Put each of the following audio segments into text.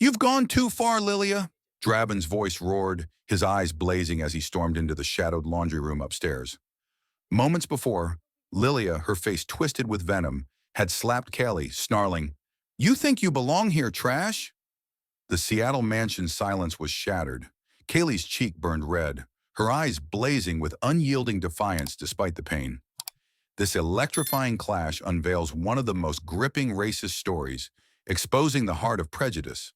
You've gone too far, Lilia. Draven's voice roared, his eyes blazing as he stormed into the shadowed laundry room upstairs. Moments before, Lilia, her face twisted with venom, had slapped Kaylee, snarling, "You think you belong here, trash?" The Seattle mansion's silence was shattered. Kaylee's cheek burned red, her eyes blazing with unyielding defiance despite the pain. This electrifying clash unveils one of the most gripping racist stories, exposing the heart of prejudice.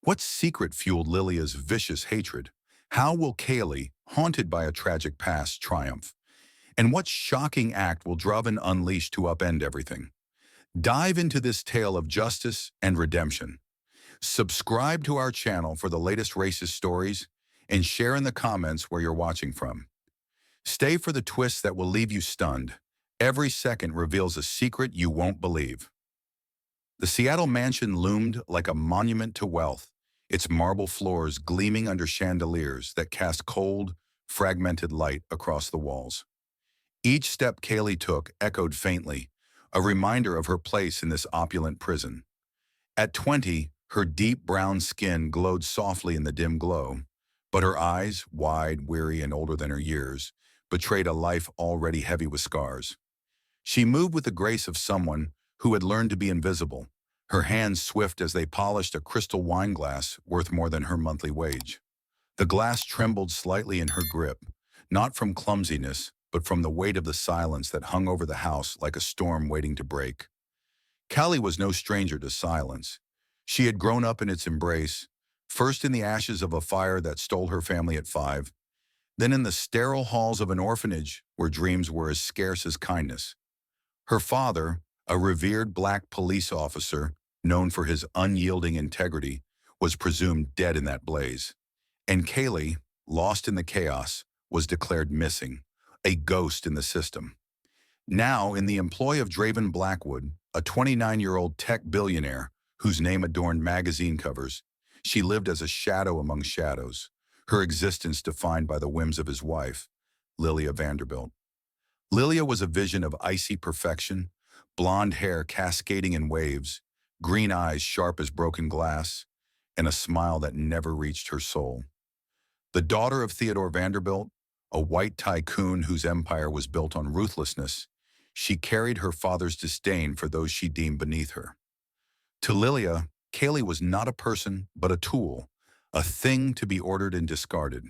What secret fueled Lilia's vicious hatred? How will Kaylee, haunted by a tragic past, triumph? And what shocking act will Draven unleash to upend everything? Dive into this tale of justice and redemption. Subscribe to our channel for the latest racist stories and share in the comments where you're watching from. Stay for the twists that will leave you stunned. Every second reveals a secret you won't believe. The Seattle mansion loomed like a monument to wealth, its marble floors gleaming under chandeliers that cast cold, fragmented light across the walls. Each step Kaylee took echoed faintly, a reminder of her place in this opulent prison. At 20, her deep brown skin glowed softly in the dim glow, but her eyes, wide, weary, and older than her years, betrayed a life already heavy with scars. She moved with the grace of someone who had learned to be invisible, her hands swift as they polished a crystal wine glass worth more than her monthly wage. The glass trembled slightly in her grip, not from clumsiness, but from the weight of the silence that hung over the house like a storm waiting to break. Callie was no stranger to silence. She had grown up in its embrace, first in the ashes of a fire that stole her family at 5, then in the sterile halls of an orphanage where dreams were as scarce as kindness. Her father, a revered black police officer known for his unyielding integrity, was presumed dead in that blaze. And Kaylee, lost in the chaos, was declared missing, a ghost in the system. Now, in the employ of Draven Blackwood, a 29-year-old tech billionaire whose name adorned magazine covers, she lived as a shadow among shadows, her existence defined by the whims of his wife, Lilia Vanderbilt. Lilia was a vision of icy perfection, blonde hair cascading in waves, green eyes sharp as broken glass, and a smile that never reached her soul. The daughter of Theodore Vanderbilt, a white tycoon whose empire was built on ruthlessness, she carried her father's disdain for those she deemed beneath her. To Lilia, Kaylee was not a person, but a tool, a thing to be ordered and discarded.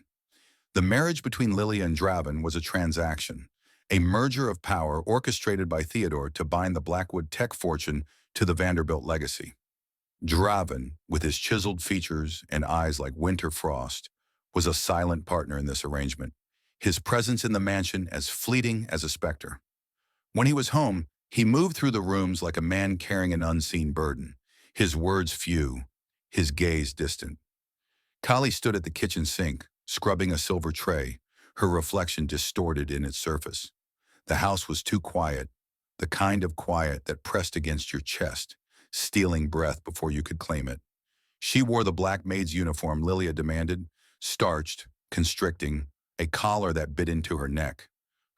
The marriage between Lilia and Draven was a transaction, a merger of power orchestrated by Theodore to bind the Blackwood tech fortune to the Vanderbilt legacy. Draven, with his chiseled features and eyes like winter frost, was a silent partner in this arrangement, his presence in the mansion as fleeting as a specter. When he was home, he moved through the rooms like a man carrying an unseen burden, his words few, his gaze distant. Kali stood at the kitchen sink, scrubbing a silver tray, her reflection distorted in its surface. The house was too quiet, the kind of quiet that pressed against your chest, stealing breath before you could claim it. She wore the black maid's uniform Lilia demanded, starched, constricting, a collar that bit into her neck.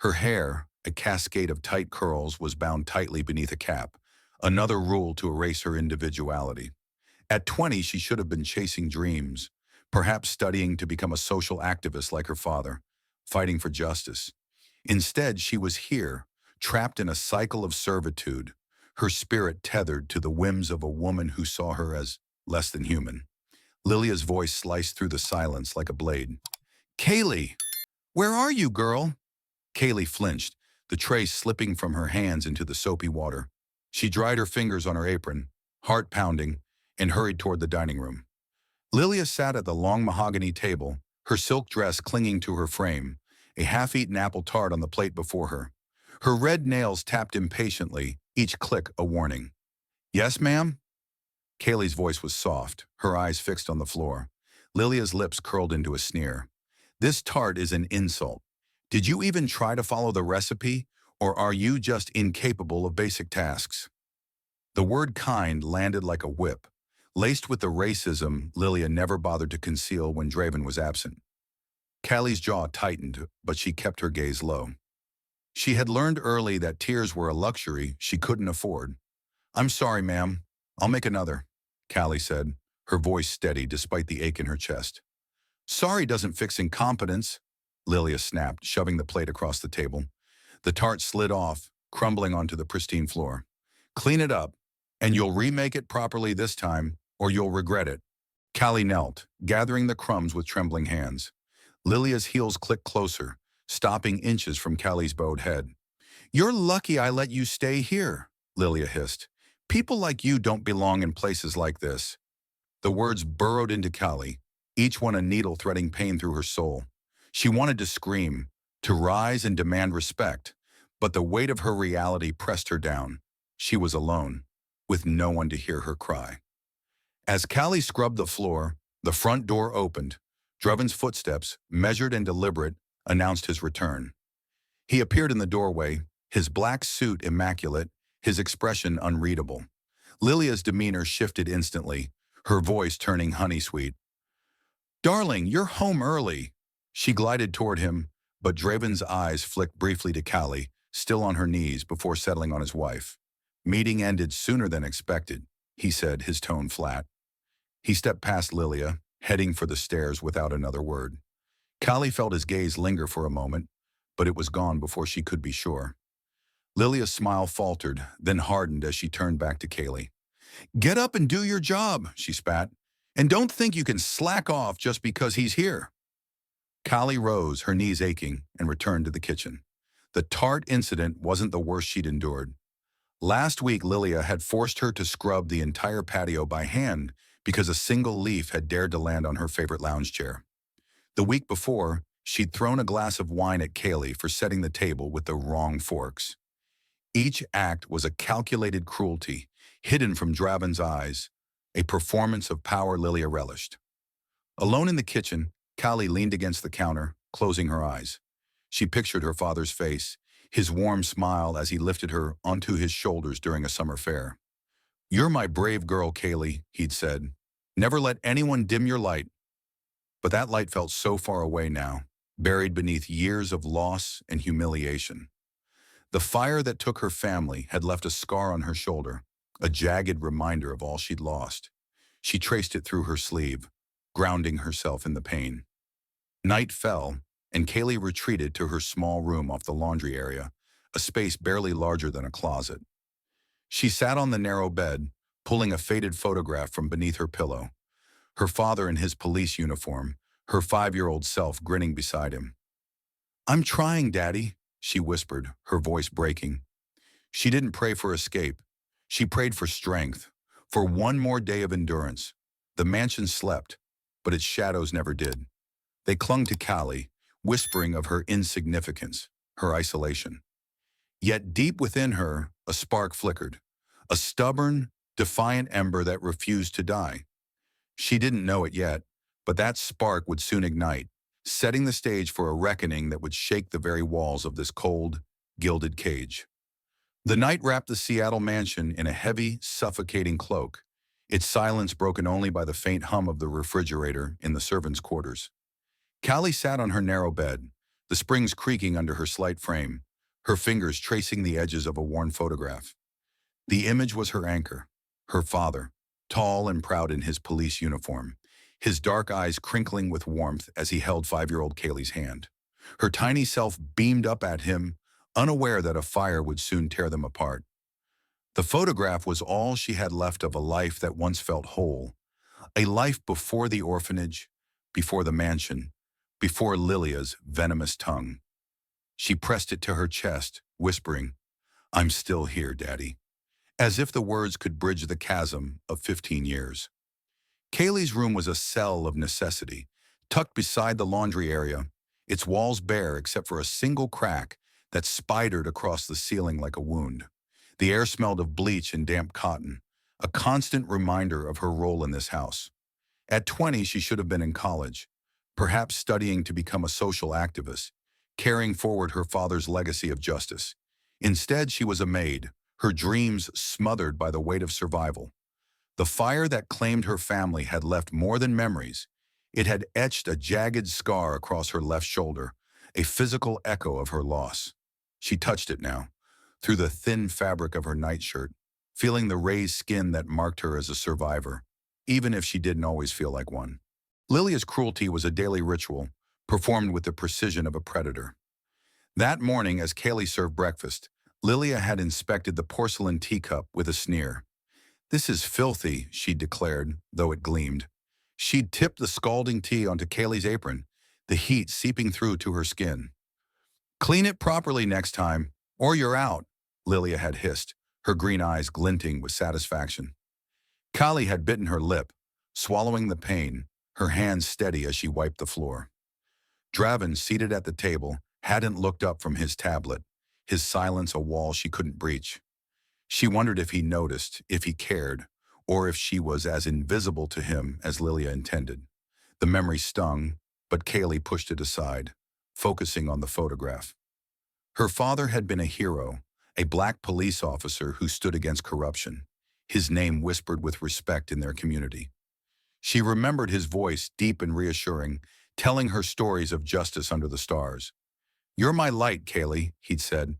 Her hair, a cascade of tight curls, was bound tightly beneath a cap, another rule to erase her individuality. At 20, she should have been chasing dreams, perhaps studying to become a social activist like her father, fighting for justice. Instead, she was here, trapped in a cycle of servitude, her spirit tethered to the whims of a woman who saw her as less than human. Lilia's voice sliced through the silence like a blade. "Kaylee! Where are you, girl?" Kaylee flinched, the tray slipping from her hands into the soapy water. She dried her fingers on her apron, heart pounding, and hurried toward the dining room. Lilia sat at the long mahogany table, her silk dress clinging to her frame, a half-eaten apple tart on the plate before her. Her red nails tapped impatiently, each click a warning. "Yes, ma'am?" Kaylee's voice was soft, her eyes fixed on the floor. Lilia's lips curled into a sneer. "This tart is an insult. Did you even try to follow the recipe, or are you just incapable of basic tasks?" The word kind landed like a whip, laced with the racism Lilia never bothered to conceal when Draven was absent. Callie's jaw tightened, but she kept her gaze low. She had learned early that tears were a luxury she couldn't afford. "I'm sorry, ma'am. I'll make another," Callie said, her voice steady despite the ache in her chest. Sorry doesn't fix incompetence, Lilia snapped, shoving the plate across the table. The tart slid off, crumbling onto the pristine floor. Clean it up, and you'll remake it properly this time, or you'll regret it. Callie knelt, gathering the crumbs with trembling hands. Lilia's heels clicked closer, stopping inches from Callie's bowed head. You're lucky I let you stay here, Lilia hissed. People like you don't belong in places like this. The words burrowed into Callie, each one a needle threading pain through her soul. She wanted to scream, to rise and demand respect, but the weight of her reality pressed her down. She was alone, with no one to hear her cry. As Callie scrubbed the floor, the front door opened. Draven's footsteps, measured and deliberate, announced his return. He appeared in the doorway, his black suit immaculate, his expression unreadable. Lilia's demeanor shifted instantly, her voice turning honey-sweet. Darling, you're home early. She glided toward him, but Draven's eyes flicked briefly to Callie, still on her knees before settling on his wife. Meeting ended sooner than expected, he said, his tone flat. He stepped past Lilia, heading for the stairs without another word. Callie felt his gaze linger for a moment, but it was gone before she could be sure. Lilia's smile faltered, then hardened as she turned back to Callie. Get up and do your job, she spat, and don't think you can slack off just because he's here. Callie rose, her knees aching, and returned to the kitchen. The tart incident wasn't the worst she'd endured. Last week, Lilia had forced her to scrub the entire patio by hand because a single leaf had dared to land on her favorite lounge chair. The week before, she'd thrown a glass of wine at Callie for setting the table with the wrong forks. Each act was a calculated cruelty, hidden from Draven's eyes, a performance of power Lilia relished. Alone in the kitchen, Callie leaned against the counter, closing her eyes. She pictured her father's face, his warm smile as he lifted her onto his shoulders during a summer fair. You're my brave girl, Callie, he'd said. Never let anyone dim your light. But that light felt so far away now, buried beneath years of loss and humiliation. The fire that took her family had left a scar on her shoulder, a jagged reminder of all she'd lost. She traced it through her sleeve, grounding herself in the pain. Night fell, and Callie retreated to her small room off the laundry area, a space barely larger than a closet. She sat on the narrow bed, pulling a faded photograph from beneath her pillow. Her father in his police uniform, her 5-year-old self grinning beside him. I'm trying, Daddy, she whispered, her voice breaking. She didn't pray for escape. She prayed for strength, for one more day of endurance. The mansion slept, but its shadows never did. They clung to Callie, whispering of her insignificance, her isolation. Yet deep within her, a spark flickered, a stubborn, defiant ember that refused to die. She didn't know it yet, but that spark would soon ignite, setting the stage for a reckoning that would shake the very walls of this cold, gilded cage. The night wrapped the Seattle mansion in a heavy, suffocating cloak, its silence broken only by the faint hum of the refrigerator in the servants' quarters. Callie sat on her narrow bed, the springs creaking under her slight frame, her fingers tracing the edges of a worn photograph. The image was her anchor, her father, tall and proud in his police uniform, his dark eyes crinkling with warmth as he held 5-year-old Callie's hand. Her tiny self beamed up at him, unaware that a fire would soon tear them apart. The photograph was all she had left of a life that once felt whole, a life before the orphanage, before the mansion, before Lilia's venomous tongue. She pressed it to her chest, whispering, I'm still here, Daddy, as if the words could bridge the chasm of 15 years. Kaylee's room was a cell of necessity, tucked beside the laundry area, its walls bare except for a single crack that spidered across the ceiling like a wound. The air smelled of bleach and damp cotton, a constant reminder of her role in this house. At 20, she should have been in college, perhaps studying to become a social activist, carrying forward her father's legacy of justice. Instead, she was a maid, her dreams smothered by the weight of survival. The fire that claimed her family had left more than memories. It had etched a jagged scar across her left shoulder, a physical echo of her loss. She touched it now, through the thin fabric of her nightshirt, feeling the raised skin that marked her as a survivor. even if she didn't always feel like one. Lilia's cruelty was a daily ritual, performed with the precision of a predator. That morning, as Kaylee served breakfast, Lilia had inspected the porcelain teacup with a sneer. "This is filthy," she declared, though it gleamed. She'd tipped the scalding tea onto Kaylee's apron, the heat seeping through to her skin. "Clean it properly next time, or you're out," Lilia had hissed, her green eyes glinting with satisfaction. Kali had bitten her lip, swallowing the pain, her hands steady as she wiped the floor. Draven, seated at the table, hadn't looked up from his tablet, his silence a wall she couldn't breach. She wondered if he noticed, if he cared, or if she was as invisible to him as Lilia intended. The memory stung, but Kaylee pushed it aside, focusing on the photograph. Her father had been a hero, a black police officer who stood against corruption, his name whispered with respect in their community. She remembered his voice, deep and reassuring, telling her stories of justice under the stars. "You're my light, Kaylee," he'd said.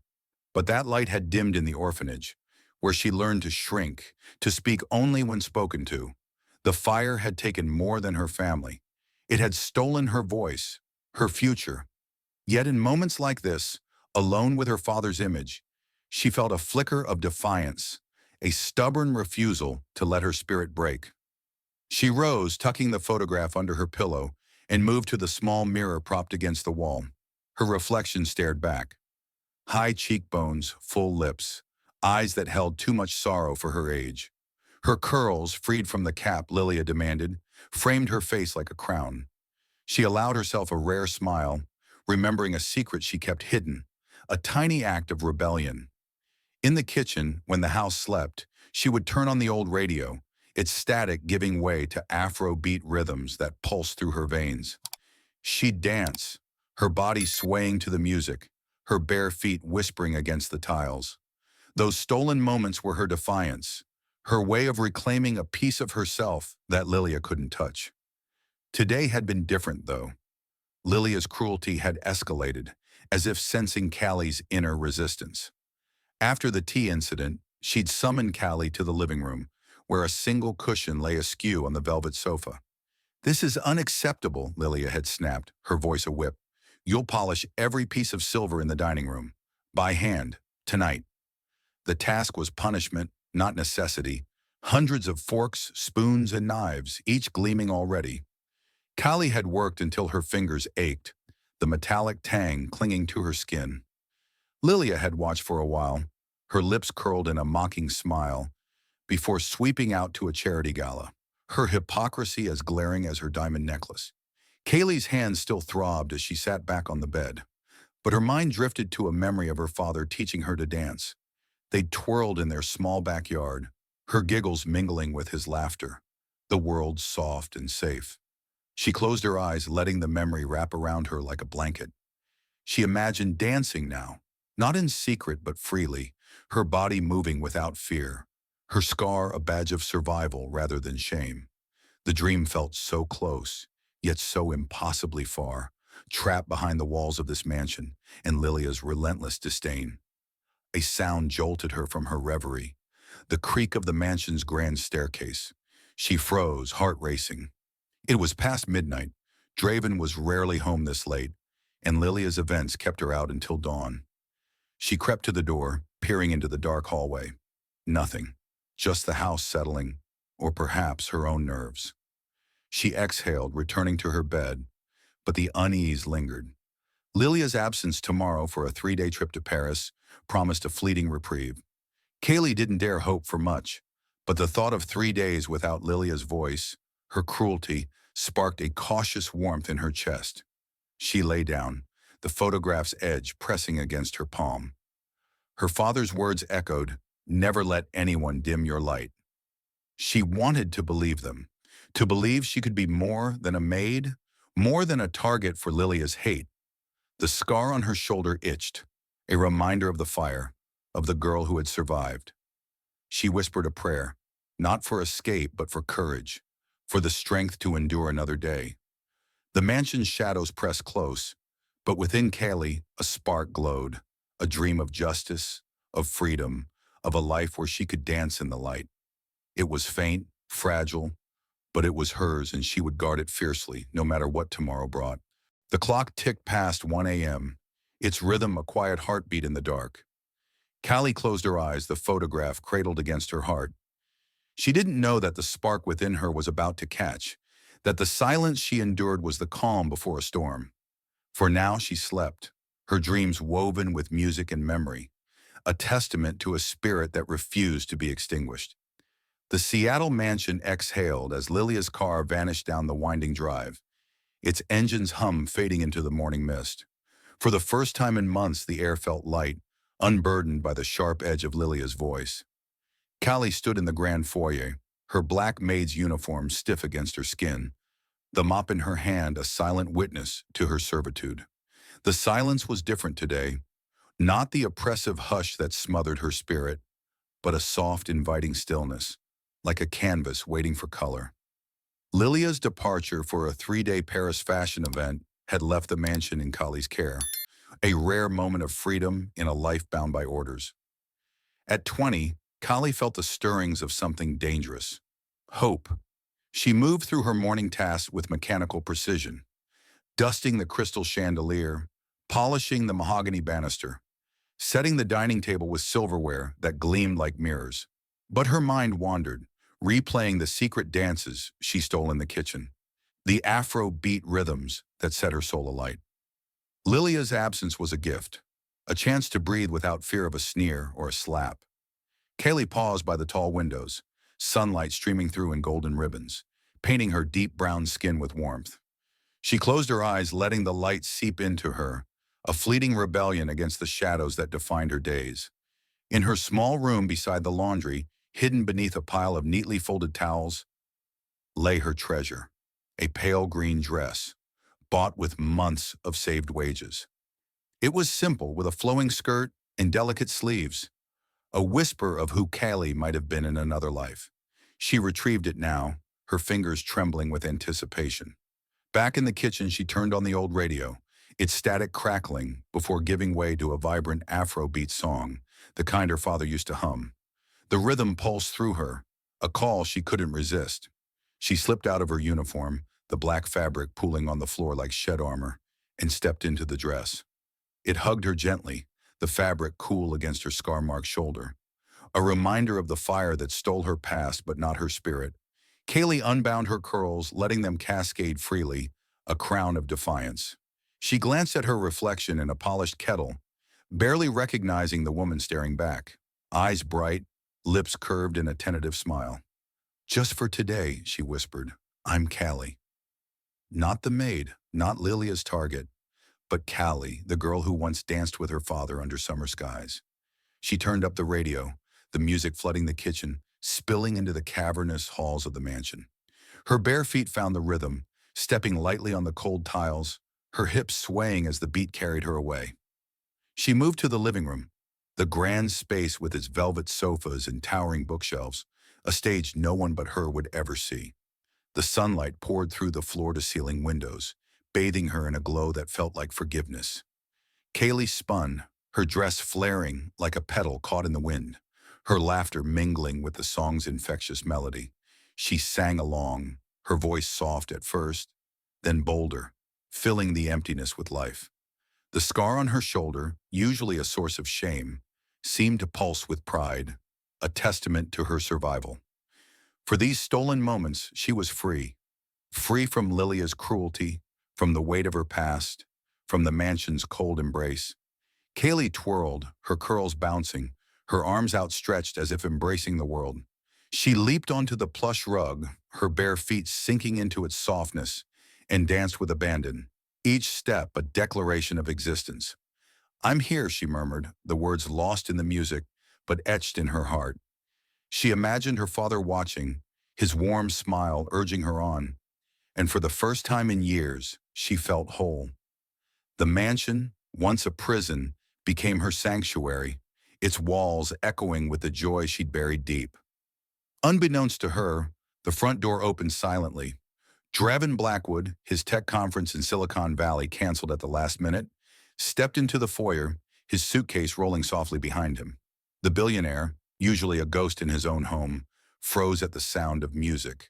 But that light had dimmed in the orphanage, where she learned to shrink, to speak only when spoken to. The fire had taken more than her family. It had stolen her voice, her future. Yet in moments like this, alone with her father's image, she felt a flicker of defiance, a stubborn refusal to let her spirit break. She rose, tucking the photograph under her pillow, and moved to the small mirror propped against the wall. Her reflection stared back. High cheekbones, full lips, eyes that held too much sorrow for her age. Her curls, freed from the cap Lilia demanded, framed her face like a crown. She allowed herself a rare smile, remembering a secret she kept hidden, a tiny act of rebellion. In the kitchen, when the house slept, she would turn on the old radio, its static giving way to Afro-beat rhythms that pulsed through her veins. She'd dance, her body swaying to the music, her bare feet whispering against the tiles. Those stolen moments were her defiance, her way of reclaiming a piece of herself that Lilia couldn't touch. Today had been different, though. Lilia's cruelty had escalated, as if sensing Callie's inner resistance. After the tea incident, she'd summoned Callie to the living room, where a single cushion lay askew on the velvet sofa. "This is unacceptable," Lilia had snapped, her voice a whip. "You'll polish every piece of silver in the dining room. By hand, tonight." The task was punishment, not necessity. Hundreds of forks, spoons, and knives, each gleaming already. Callie had worked until her fingers ached, the metallic tang clinging to her skin. Lilia had watched for a while, her lips curled in a mocking smile, before sweeping out to a charity gala, her hypocrisy as glaring as her diamond necklace. Kaylee's hands still throbbed as she sat back on the bed, but her mind drifted to a memory of her father teaching her to dance. They'd twirled in their small backyard, her giggles mingling with his laughter, the world soft and safe. She closed her eyes, letting the memory wrap around her like a blanket. She imagined dancing now, not in secret but freely, her body moving without fear, her scar a badge of survival rather than shame. The dream felt so close, yet so impossibly far, trapped behind the walls of this mansion and Lilia's relentless disdain. A sound jolted her from her reverie, the creak of the mansion's grand staircase. She froze, heart racing. It was past midnight. Draven was rarely home this late, and Lilia's events kept her out until dawn. She crept to the door, peering into the dark hallway. Nothing, just the house settling, or perhaps her own nerves. She exhaled, returning to her bed, but the unease lingered. Lilia's absence tomorrow for a 3-day trip to Paris promised a fleeting reprieve. Kaylee didn't dare hope for much, but the thought of 3 days without Lilia's voice, her cruelty, sparked a cautious warmth in her chest. She lay down, the photograph's edge pressing against her palm. Her father's words echoed, "Never let anyone dim your light." She wanted to believe them, to believe she could be more than a maid, more than a target for Lilia's hate. The scar on her shoulder itched, a reminder of the fire, of the girl who had survived. She whispered a prayer, not for escape but for courage, for the strength to endure another day. The mansion's shadows pressed close, but within Kaylee a spark glowed, a dream of justice, of freedom, of a life where she could dance in the light. It was faint, fragile, but it was hers and she would guard it fiercely, no matter what tomorrow brought. The clock ticked past 1 a.m., its rhythm a quiet heartbeat in the dark. Callie closed her eyes, the photograph cradled against her heart. She didn't know that the spark within her was about to catch, that the silence she endured was the calm before a storm. For now she slept, her dreams woven with music and memory, a testament to a spirit that refused to be extinguished. The Seattle mansion exhaled as Lilia's car vanished down the winding drive, its engine's hum fading into the morning mist. For the first time in months, the air felt light, unburdened by the sharp edge of Lilia's voice. Callie stood in the grand foyer, her black maid's uniform stiff against her skin, the mop in her hand a silent witness to her servitude. The silence was different today, not the oppressive hush that smothered her spirit, but a soft, inviting stillness, like a canvas waiting for color. Lilia's departure for a 3-day Paris fashion event had left the mansion in Callie's care, a rare moment of freedom in a life bound by orders. At 20, Callie felt the stirrings of something dangerous. Hope. She moved through her morning tasks with mechanical precision, dusting the crystal chandelier, polishing the mahogany banister, setting the dining table with silverware that gleamed like mirrors. But her mind wandered, replaying the secret dances she stole in the kitchen, the Afro-beat rhythms that set her soul alight. Lilia's absence was a gift, a chance to breathe without fear of a sneer or a slap. Kaylee paused by the tall windows, sunlight streaming through in golden ribbons, painting her deep brown skin with warmth. She closed her eyes, letting the light seep into her, a fleeting rebellion against the shadows that defined her days. In her small room beside the laundry, hidden beneath a pile of neatly folded towels, lay her treasure, a pale green dress, bought with months of saved wages. It was simple, with a flowing skirt and delicate sleeves, a whisper of who Callie might have been in another life. She retrieved it now, her fingers trembling with anticipation. Back in the kitchen, she turned on the old radio, its static crackling before giving way to a vibrant Afro-beat song, the kind her father used to hum. The rhythm pulsed through her, a call she couldn't resist. She slipped out of her uniform, the black fabric pooling on the floor like shed armor, and stepped into the dress. It hugged her gently, the fabric cool against her scar-marked shoulder, a reminder of the fire that stole her past but not her spirit. Kaylee unbound her curls, letting them cascade freely, a crown of defiance. She glanced at her reflection in a polished kettle, barely recognizing the woman staring back, eyes bright, lips curved in a tentative smile. "Just for today," she whispered, "I'm Callie." Not the maid, not Lilia's target, but Callie, the girl who once danced with her father under summer skies. She turned up the radio, the music flooding the kitchen, spilling into the cavernous halls of the mansion. Her bare feet found the rhythm, stepping lightly on the cold tiles, her hips swaying as the beat carried her away. She moved to the living room, the grand space with its velvet sofas and towering bookshelves, a stage no one but her would ever see. The sunlight poured through the floor-to-ceiling windows, bathing her in a glow that felt like forgiveness. Kaylee spun, her dress flaring like a petal caught in the wind, her laughter mingling with the song's infectious melody. She sang along, her voice soft at first, then bolder, filling the emptiness with life. The scar on her shoulder, usually a source of shame, seemed to pulse with pride, a testament to her survival. For these stolen moments, she was free. Free from Lilia's cruelty, from the weight of her past, from the mansion's cold embrace. Kaylee twirled, her curls bouncing, her arms outstretched as if embracing the world. She leaped onto the plush rug, her bare feet sinking into its softness, and danced with abandon, each step a declaration of existence. "I'm here," she murmured, the words lost in the music, but etched in her heart. She imagined her father watching, his warm smile urging her on, and for the first time in years, she felt whole. The mansion, once a prison, became her sanctuary, its walls echoing with the joy she'd buried deep. Unbeknownst to her, the front door opened silently. Draven Blackwood, his tech conference in Silicon Valley canceled at the last minute, stepped into the foyer, his suitcase rolling softly behind him. The billionaire, usually a ghost in his own home, froze at the sound of music.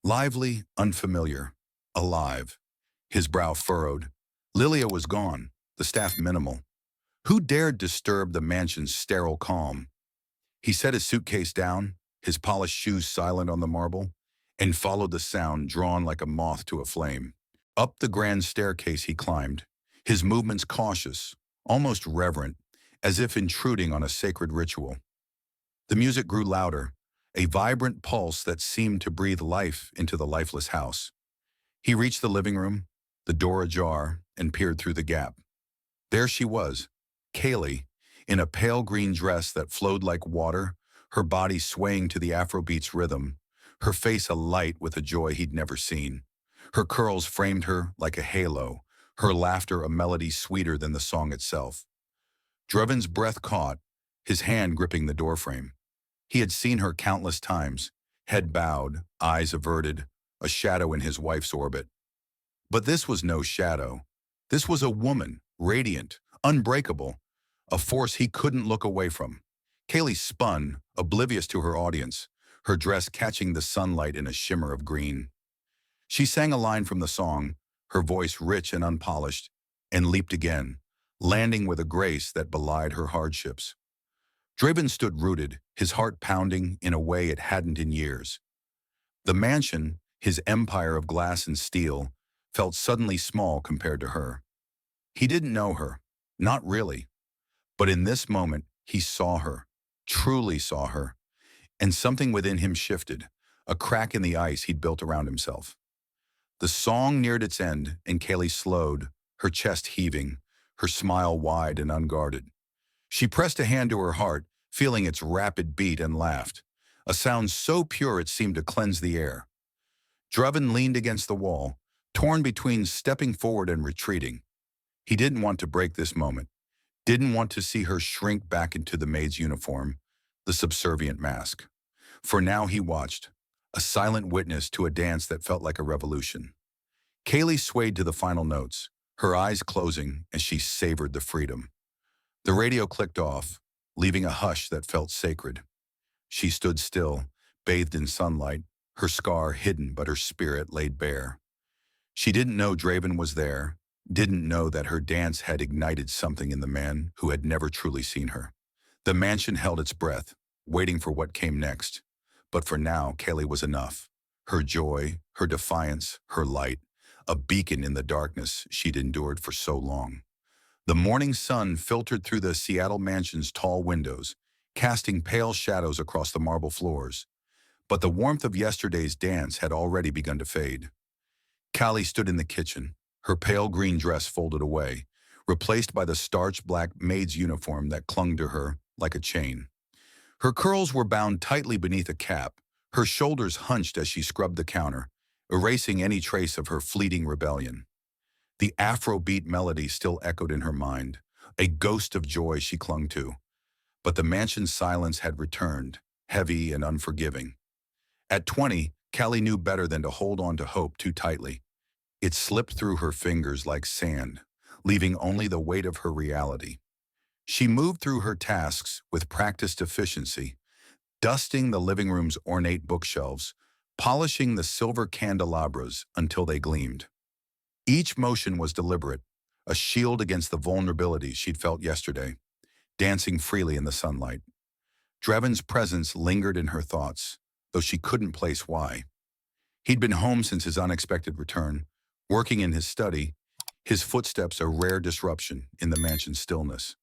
Lively, unfamiliar, alive. His brow furrowed. Lilia was gone, the staff minimal. Who dared disturb the mansion's sterile calm? He set his suitcase down, his polished shoes silent on the marble, and followed the sound drawn like a moth to a flame. Up the grand staircase he climbed, his movements cautious, almost reverent, as if intruding on a sacred ritual. The music grew louder, a vibrant pulse that seemed to breathe life into the lifeless house. He reached the living room, the door ajar, and peered through the gap. There she was, Kaylee, in a pale green dress that flowed like water, her body swaying to the Afrobeat's rhythm, her face alight with a joy he'd never seen. Her curls framed her like a halo, her laughter a melody sweeter than the song itself. Draven's breath caught, his hand gripping the doorframe. He had seen her countless times, head bowed, eyes averted, a shadow in his wife's orbit. But this was no shadow. This was a woman, radiant, unbreakable, a force he couldn't look away from. Kaylee spun, oblivious to her audience, her dress catching the sunlight in a shimmer of green. She sang a line from the song, her voice rich and unpolished, and leaped again, landing with a grace that belied her hardships. Draven stood rooted, his heart pounding in a way it hadn't in years. The mansion, his empire of glass and steel, felt suddenly small compared to her. He didn't know her, not really. But in this moment, he saw her, truly saw her, and something within him shifted, a crack in the ice he'd built around himself. The song neared its end, and Kaylee slowed, her chest heaving, her smile wide and unguarded. She pressed a hand to her heart, feeling its rapid beat, and laughed, a sound so pure it seemed to cleanse the air. Draven leaned against the wall, torn between stepping forward and retreating. He didn't want to break this moment, didn't want to see her shrink back into the maid's uniform, the subservient mask. For now he watched, a silent witness to a dance that felt like a revolution. Kaylee swayed to the final notes, her eyes closing as she savored the freedom. The radio clicked off, leaving a hush that felt sacred. She stood still, bathed in sunlight, her scar hidden but her spirit laid bare. She didn't know Draven was there, didn't know that her dance had ignited something in the man who had never truly seen her. The mansion held its breath, waiting for what came next. But for now, Kaylee was enough. Her joy, her defiance, her light, a beacon in the darkness she'd endured for so long. The morning sun filtered through the Seattle mansion's tall windows, casting pale shadows across the marble floors. But the warmth of yesterday's dance had already begun to fade. Callie stood in the kitchen, her pale green dress folded away, replaced by the starched black maid's uniform that clung to her like a chain. Her curls were bound tightly beneath a cap, her shoulders hunched as she scrubbed the counter, erasing any trace of her fleeting rebellion. The Afrobeat melody still echoed in her mind, a ghost of joy she clung to. But the mansion's silence had returned, heavy and unforgiving. At 20, Callie knew better than to hold on to hope too tightly. It slipped through her fingers like sand, leaving only the weight of her reality. She moved through her tasks with practiced efficiency, dusting the living room's ornate bookshelves, polishing the silver candelabras until they gleamed. Each motion was deliberate, a shield against the vulnerability she'd felt yesterday, dancing freely in the sunlight. Draven's presence lingered in her thoughts, though she couldn't place why. He'd been home since his unexpected return, working in his study, his footsteps a rare disruption in the mansion's stillness.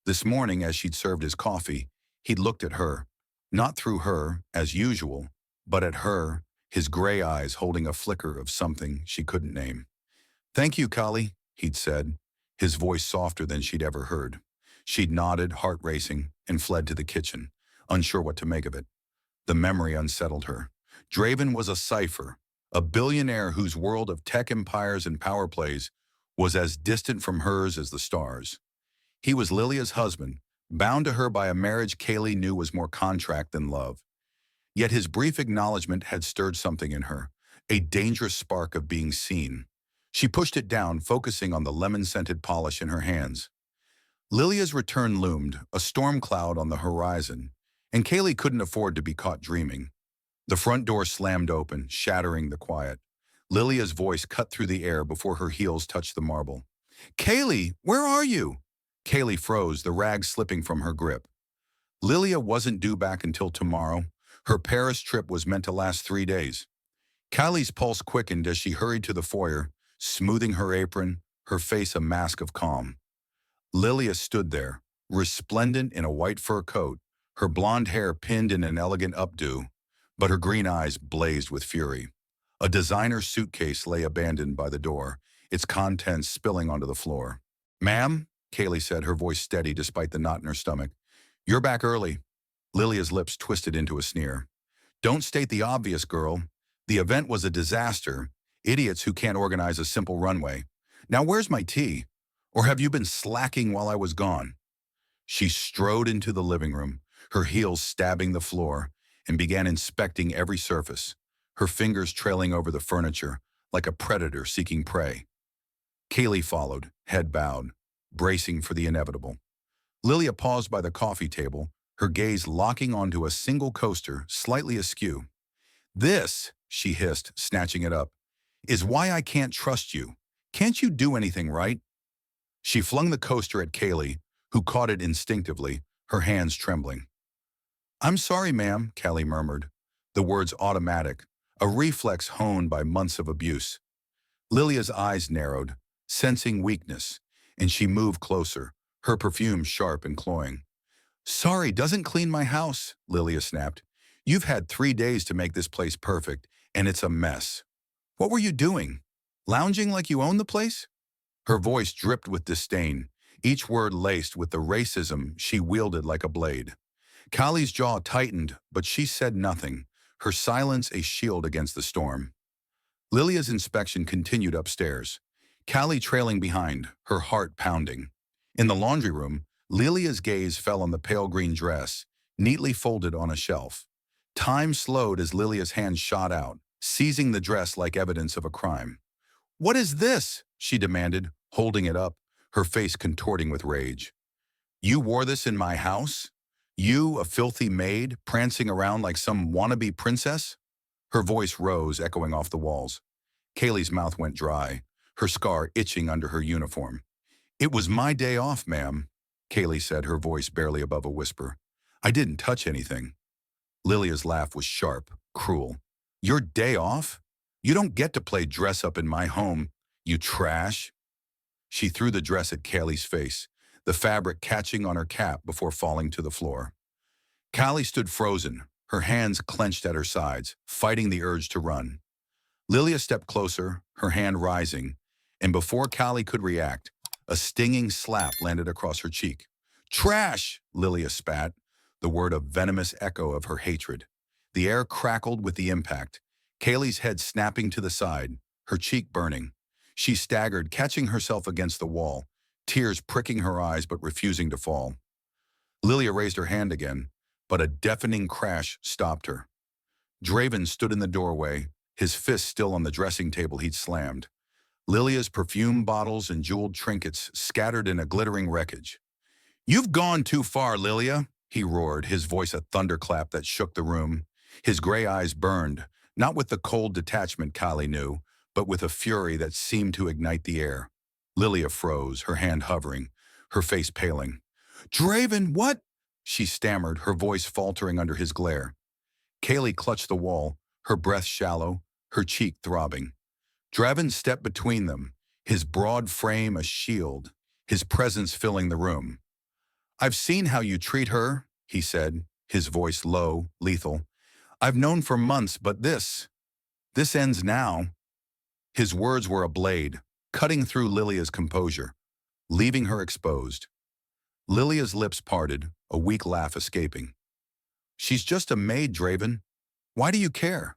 This morning, as she'd served his coffee, he'd looked at her, not through her, as usual, but at her, his gray eyes holding a flicker of something she couldn't name. "Thank you, Kali," he'd said, his voice softer than she'd ever heard. She'd nodded, heart racing, and fled to the kitchen, unsure what to make of it. The memory unsettled her. Draven was a cipher, a billionaire whose world of tech empires and power plays was as distant from hers as the stars. He was Lilia's husband, bound to her by a marriage Kaylee knew was more contract than love. Yet his brief acknowledgement had stirred something in her, a dangerous spark of being seen. She pushed it down, focusing on the lemon-scented polish in her hands. Lilia's return loomed, a storm cloud on the horizon, and Kaylee couldn't afford to be caught dreaming. The front door slammed open, shattering the quiet. Lilia's voice cut through the air before her heels touched the marble. "Kaylee, where are you?" Kaylee froze, the rag slipping from her grip. Lilia wasn't due back until tomorrow. Her Paris trip was meant to last 3 days. Kylie's pulse quickened as she hurried to the foyer, smoothing her apron, her face a mask of calm. Lilia stood there, resplendent in a white fur coat, her blonde hair pinned in an elegant updo, but her green eyes blazed with fury. A designer suitcase lay abandoned by the door, its contents spilling onto the floor. "Ma'am," Kaylee said, her voice steady despite the knot in her stomach. "You're back early." Lilia's lips twisted into a sneer. "Don't state the obvious, girl. The event was a disaster. Idiots who can't organize a simple runway. Now where's my tea? Or have you been slacking while I was gone?" She strode into the living room, her heels stabbing the floor, and began inspecting every surface, her fingers trailing over the furniture like a predator seeking prey. Kaylee followed, head bowed, bracing for the inevitable. Lilia paused by the coffee table, her gaze locking onto a single coaster slightly askew. "This," she hissed, snatching it up, "is why I can't trust you. Can't you do anything right?" She flung the coaster at Kaylee, who caught it instinctively, her hands trembling. "I'm sorry, ma'am," Kaylee murmured, the words automatic, a reflex honed by months of abuse. Lilia's eyes narrowed, sensing weakness, and she moved closer, her perfume sharp and cloying. "Sorry doesn't clean my house," Lilia snapped. "You've had 3 days to make this place perfect, and it's a mess. What were you doing? Lounging like you own the place?" Her voice dripped with disdain, each word laced with the racism she wielded like a blade. Kylie's jaw tightened, but she said nothing, her silence a shield against the storm. Lilia's inspection continued upstairs, Callie trailing behind, her heart pounding. In the laundry room, Lilia's gaze fell on the pale green dress, neatly folded on a shelf. Time slowed as Lilia's hand shot out, seizing the dress like evidence of a crime. "What is this?" she demanded, holding it up, her face contorting with rage. "You wore this in my house? You, a filthy maid, prancing around like some wannabe princess?" Her voice rose, echoing off the walls. Kaylee's mouth went dry, her scar itching under her uniform. "It was my day off, ma'am," Kaylee said, her voice barely above a whisper. "I didn't touch anything." Lilia's laugh was sharp, cruel. "Your day off? You don't get to play dress-up in my home, you trash." She threw the dress at Kaylee's face, the fabric catching on her cap before falling to the floor. Callie stood frozen, her hands clenched at her sides, fighting the urge to run. Lilia stepped closer, her hand rising, and before Callie could react, a stinging slap landed across her cheek. "Trash!" Lilia spat, the word a venomous echo of her hatred. The air crackled with the impact, Kaylee's head snapping to the side, her cheek burning. She staggered, catching herself against the wall, tears pricking her eyes but refusing to fall. Lilia raised her hand again, but a deafening crash stopped her. Draven stood in the doorway, his fist still on the dressing table he'd slammed. Lilia's perfume bottles and jeweled trinkets scattered in a glittering wreckage. "You've gone too far, Lilia," he roared, his voice a thunderclap that shook the room. His gray eyes burned, not with the cold detachment Callie knew, but with a fury that seemed to ignite the air. Lilia froze, her hand hovering, her face paling. "Draven, what?" she stammered, her voice faltering under his glare. Kaylee clutched the wall, her breath shallow, her cheek throbbing. Draven stepped between them, his broad frame a shield, his presence filling the room. "I've seen how you treat her," he said, his voice low, lethal. "I've known for months, but this ends now." His words were a blade, cutting through Lilia's composure, leaving her exposed. Lilia's lips parted, a weak laugh escaping. "She's just a maid, Draven. Why do you care?"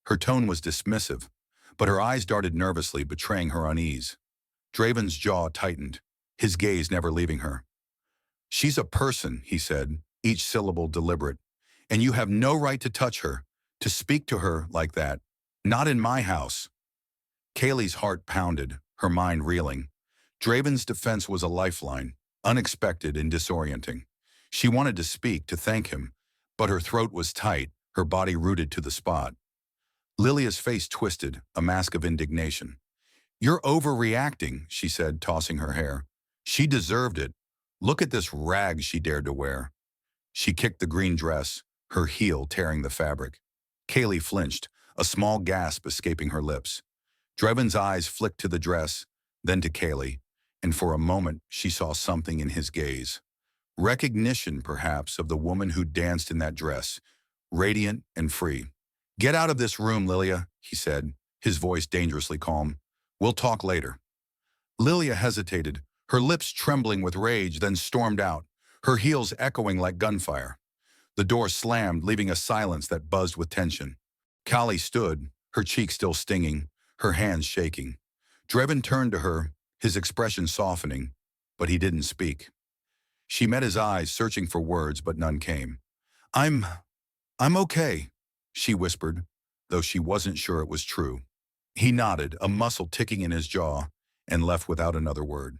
Her tone was dismissive, but her eyes darted nervously, betraying her unease. Draven's jaw tightened, his gaze never leaving her. "She's a person," he said, each syllable deliberate, "and you have no right to touch her, to speak to her like that. Not in my house." Kaylee's heart pounded, her mind reeling. Draven's defense was a lifeline, unexpected and disorienting. She wanted to speak, to thank him, but her throat was tight, her body rooted to the spot. Lilia's face twisted, a mask of indignation. "You're overreacting," she said, tossing her hair. "She deserved it. Look at this rag she dared to wear." She kicked the green dress, her heel tearing the fabric. Kaylee flinched, a small gasp escaping her lips. Draven's eyes flicked to the dress, then to Kaylee, and for a moment she saw something in his gaze. Recognition, perhaps, of the woman who danced in that dress, radiant and free. "Get out of this room, Lilia," he said, his voice dangerously calm. "We'll talk later." Lilia hesitated, her lips trembling with rage, then stormed out, her heels echoing like gunfire. The door slammed, leaving a silence that buzzed with tension. Callie stood, her cheeks still stinging, her hands shaking. Draven turned to her, his expression softening, but he didn't speak. She met his eyes, searching for words, but none came. I'm okay," she whispered, though she wasn't sure it was true. He nodded, a muscle ticking in his jaw, and left without another word.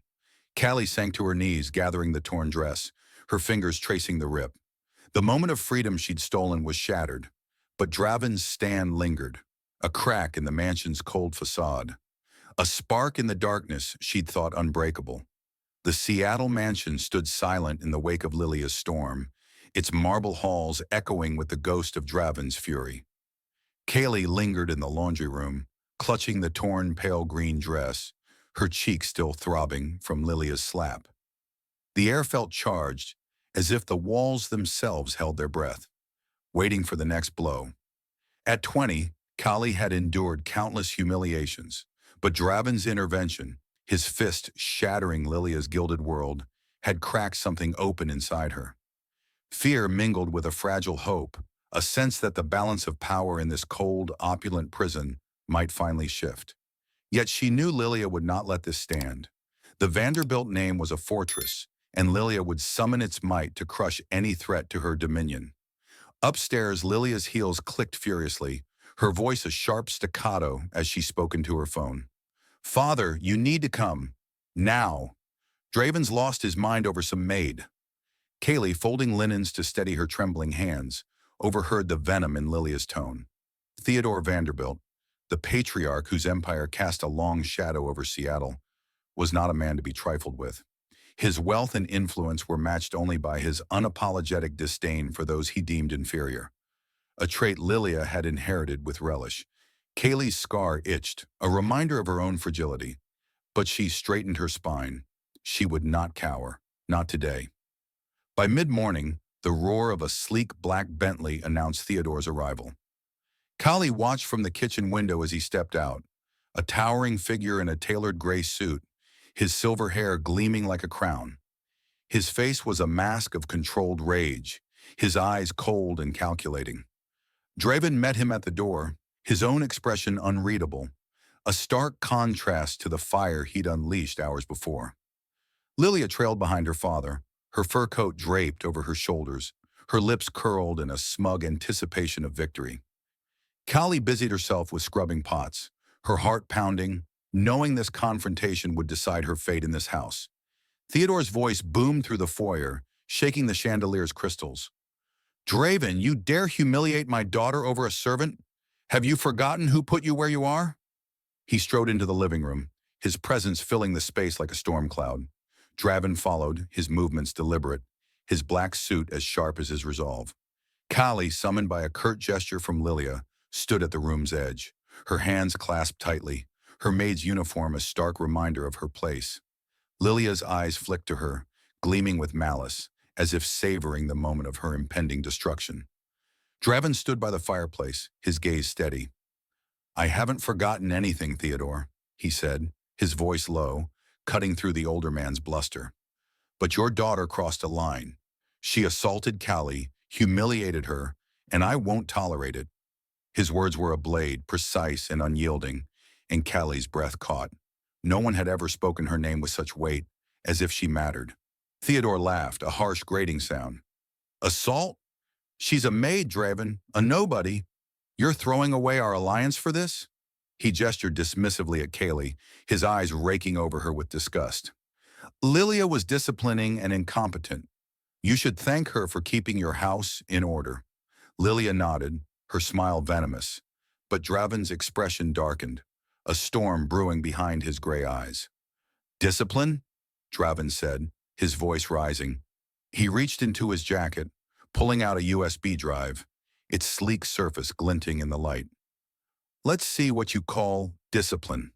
Callie sank to her knees, gathering the torn dress, her fingers tracing the rip. The moment of freedom she'd stolen was shattered, but Draven's stand lingered, a crack in the mansion's cold facade, a spark in the darkness she'd thought unbreakable. The Seattle mansion stood silent in the wake of Lilia's storm, its marble halls echoing with the ghost of Draven's fury. Kaylee lingered in the laundry room, clutching the torn pale green dress, her cheeks still throbbing from Lilia's slap. The air felt charged, as if the walls themselves held their breath, waiting for the next blow. At 20, Kali had endured countless humiliations, but Draven's intervention, his fist shattering Lilia's gilded world, had cracked something open inside her. Fear mingled with a fragile hope, a sense that the balance of power in this cold, opulent prison might finally shift. Yet she knew Lilia would not let this stand. The Vanderbilt name was a fortress, and Lilia would summon its might to crush any threat to her dominion. Upstairs, Lilia's heels clicked furiously, her voice a sharp staccato as she spoke into her phone. "Father, you need to come. Now." Draven's lost his mind over some Maid. Kaylee, folding linens to steady her trembling hands, overheard the venom in Lilia's tone. Theodore Vanderbilt, the patriarch whose empire cast a long shadow over Seattle, was not a man to be trifled with. His wealth and influence were matched only by his unapologetic disdain for those he deemed inferior, a trait Lilia had inherited with relish. Kaylee's scar itched, a reminder of her own fragility, but she straightened her spine. She would not cower, not today. By mid-morning, the roar of a sleek black Bentley announced Theodore's arrival. Kali watched from the kitchen window as he stepped out, a towering figure in a tailored gray suit, his silver hair gleaming like a crown. His face was a mask of controlled rage, his eyes cold and calculating. Draven met him at the door, his own expression unreadable, a stark contrast to the fire he'd unleashed hours before. Lilia trailed behind her father, her fur coat draped over her shoulders, her lips curled in a smug anticipation of victory. Kali busied herself with scrubbing pots, her heart pounding, knowing this confrontation would decide her fate in this house. Theodore's voice boomed through the foyer, shaking the chandelier's crystals. "Draven, you dare humiliate my daughter over a servant? Have you forgotten who put you where you are?" He strode into the living room, his presence filling the space like a storm cloud. Draven followed, his movements deliberate, his black suit as sharp as his resolve. Kali, summoned by a curt gesture from Lilia, stood at the room's edge, her hands clasped tightly, her maid's uniform a stark reminder of her place. Lilia's eyes flicked to her, gleaming with malice, as if savoring the moment of her impending destruction. Draven stood by the fireplace, his gaze steady. "I haven't forgotten anything, Theodore," he said, his voice low, cutting through the older man's bluster. "But your daughter crossed a line. She assaulted Kali, humiliated her, and I won't tolerate it." His words were a blade, precise and unyielding, and Kali's breath caught. No one had ever spoken her name with such weight, as if she mattered. Theodore laughed, a harsh grating sound. "Assault? She's a maid, Draven, a nobody. You're throwing away our alliance for this?" He gestured dismissively at Kaylee, his eyes raking over her with disgust. "Lilia was disciplining and incompetent. You should thank her for keeping your house in order." Lilia nodded, her smile venomous. But Draven's expression darkened, a storm brewing behind his gray eyes. Discipline? Draven said, his voice rising. He reached into his jacket, pulling out a USB drive, its sleek surface glinting in the light. Let's see what you call discipline.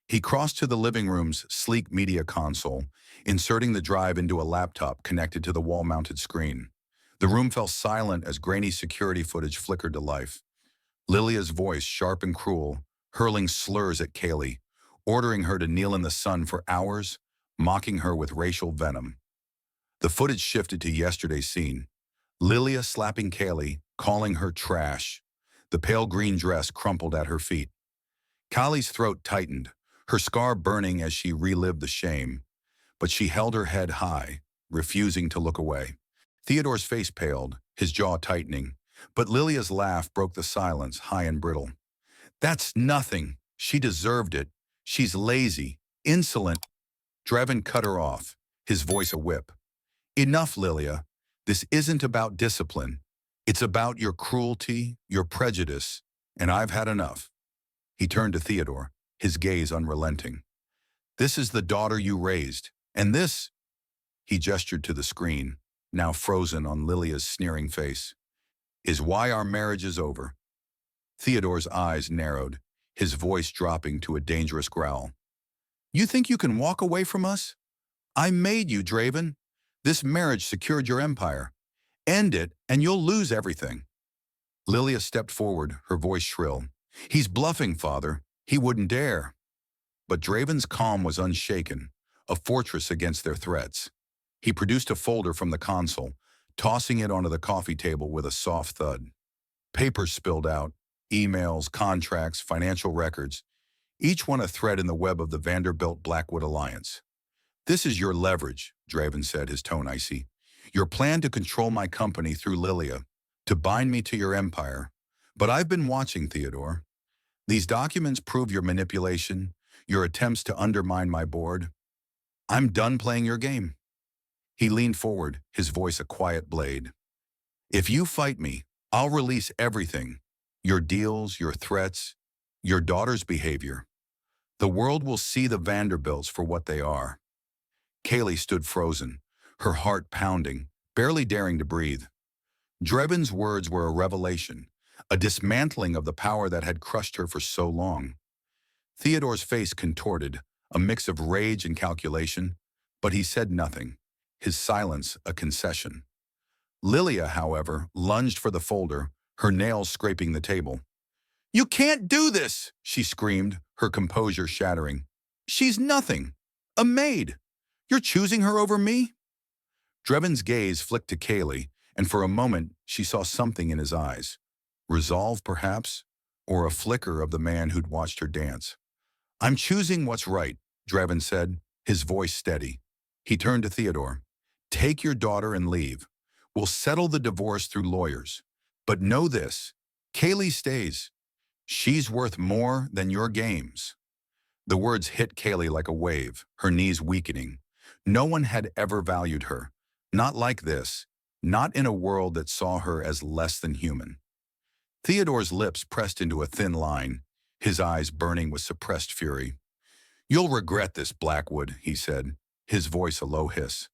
He crossed to the living room's sleek media console, inserting the drive into a laptop connected to the wall-mounted screen. The room fell silent as grainy security footage flickered to life. Lilia's voice, sharp and cruel, hurling slurs at Kaylee, ordering her to kneel in the sun for hours, mocking her with racial venom. The footage shifted to yesterday's scene. Lilia slapping Kaylee, calling her trash. The pale green dress crumpled at her feet. Kylie's throat tightened, her scar burning as she relived the shame. But she held her head high, refusing to look away. Theodore's face paled, his jaw tightening, but Lilia's laugh broke the silence, high and brittle. That's nothing. She deserved it. She's lazy, insolent. Draven cut her off, his voice a whip. Enough, Lilia. This isn't about discipline. It's about your cruelty, your prejudice, and I've had enough. He turned to Theodore, his gaze unrelenting. This is the daughter you raised, and this, he gestured to the screen, now frozen on Lilia's sneering face, is why our marriage is over. Theodore's eyes narrowed, his voice dropping to a dangerous growl. You think you can walk away from us? I made you, Draven. This marriage secured your empire. End it, and you'll lose everything. Lilia stepped forward, her voice shrill. He's bluffing, father. He wouldn't dare. But Draven's calm was unshaken, a fortress against their threats. He produced a folder from the console, tossing it onto the coffee table with a soft thud. Papers spilled out, emails, contracts, financial records, each one a thread in the web of the Vanderbilt Blackwood alliance. This is your leverage, Draven said, his tone icy. Your plan to control my company through Lilia, to bind me to your empire. But I've been watching, Theodore. These documents prove your manipulation, your attempts to undermine my board. I'm done playing your game. He leaned forward, his voice a quiet blade. If you fight me, I'll release everything. Your deals, your threats, your daughter's behavior. The world will see the Vanderbilts for what they are. Kaylee stood frozen, her heart pounding, barely daring to breathe. Draven's words were a revelation, a dismantling of the power that had crushed her for so long. Theodore's face contorted, a mix of rage and calculation, but he said nothing, his silence a concession. Lilia, however, lunged for the folder, her nails scraping the table. You can't do this, she screamed, her composure shattering. She's nothing. A maid. You're choosing her over me? Draven's gaze flicked to Kaylee, and for a moment she saw something in his eyes. Resolve, perhaps, or a flicker of the man who'd watched her dance. I'm choosing what's right, Draven said, his voice steady. He turned to Theodore. Take your daughter and leave. We'll settle the divorce through lawyers. But know this, Kaylee stays. She's worth more than your games. The words hit Kaylee like a wave, her knees weakening. No one had ever valued her. Not like this. Not in a world that saw her as less than human. Theodore's lips pressed into a thin line, his eyes burning with suppressed fury. You'll regret this, Blackwood, he said, his voice a low hiss.